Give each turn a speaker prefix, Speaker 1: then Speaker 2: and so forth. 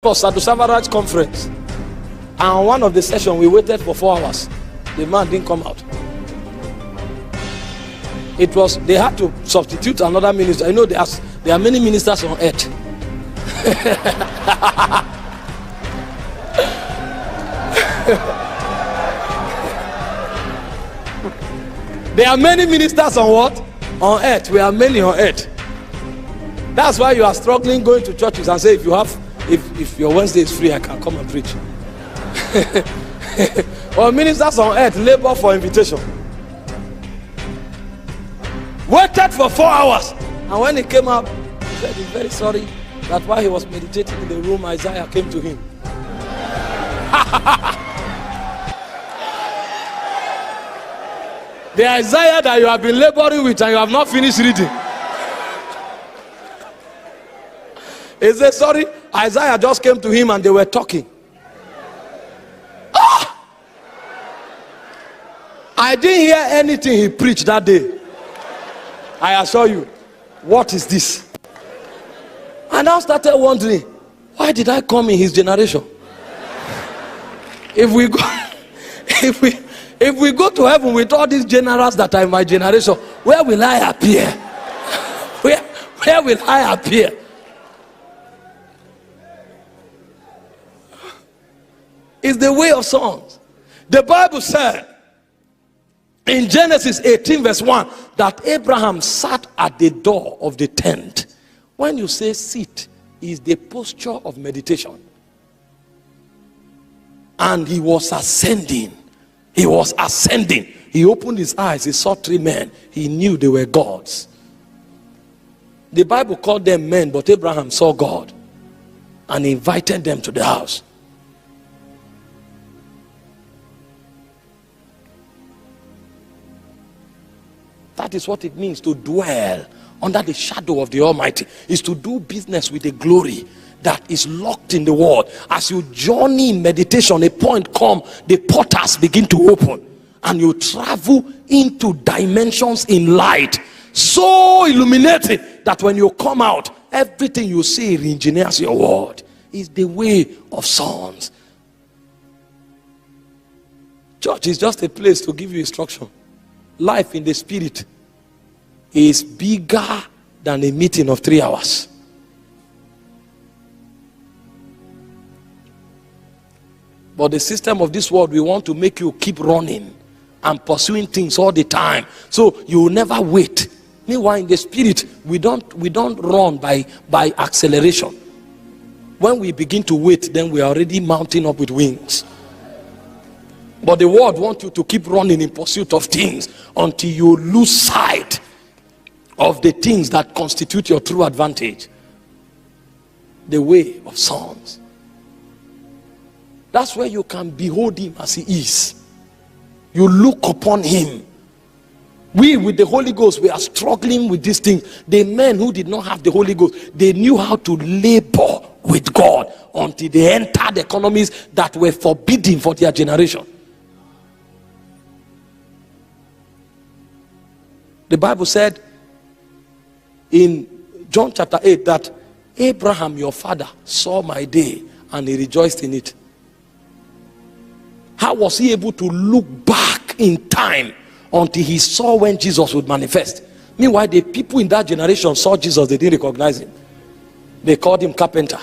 Speaker 1: was at the Savaraj conference, and one of the sessions we waited for 4 hours. The man didn't come out. They had to substitute another minister. You know, there are many ministers on earth. There are many ministers on what? On earth. We are many on earth. That's why you are struggling going to churches and say, if your Wednesday is free, I can come and preach. Or ministers on earth labor for invitation. Waited for 4 hours, and when he came out, he said he's very sorry that while he was meditating in the room, Isaiah came to him. The Isaiah that you have been laboring with and you have not finished reading. He said, sorry, Isaiah just came to him and they were talking. Ah! I didn't hear anything he preached that day. I assure you. What is this? And I started wondering, why did I come in his generation? If we go to heaven with all these generals that are in my generation, where will I appear? Where will I appear? It's the way of songs. The Bible said in Genesis 18 verse 1 that Abraham sat at the door of the tent. When you say sit, is the posture of meditation. And he was ascending. He was ascending. He opened his eyes. He saw 3 men. He knew they were gods. The Bible called them men, but Abraham saw God and invited them to the house. That is what it means to dwell under the shadow of the Almighty. Is to do business with the glory that is locked in the world. As you journey in meditation, a point come, the portals begin to open, and you travel into dimensions in light, so illuminating that when you come out, everything you see re-engineers your world. Is the way of sons. Church is just a place to give you instruction. Life in the spirit is bigger than a meeting of 3 hours. But the system of this world, we want to make you keep running and pursuing things all the time, so you will never wait. Meanwhile, in the spirit, we don't run by acceleration. When we begin to wait, then we are already mounting up with wings. But the world wants you to keep running in pursuit of things until you lose sight of the things that constitute your true advantage. The way of sons. That's where you can behold him as he is. You look upon him. We with the Holy Ghost, we are struggling with these things. The men who did not have the Holy Ghost, they knew how to labor with God until they entered economies that were forbidden for their generation. The Bible said in John chapter 8 that Abraham, your father, saw my day and he rejoiced in it. How was he able to look back in time until he saw when Jesus would manifest? Meanwhile, the people in that generation saw Jesus, they didn't recognize him. They called him carpenter.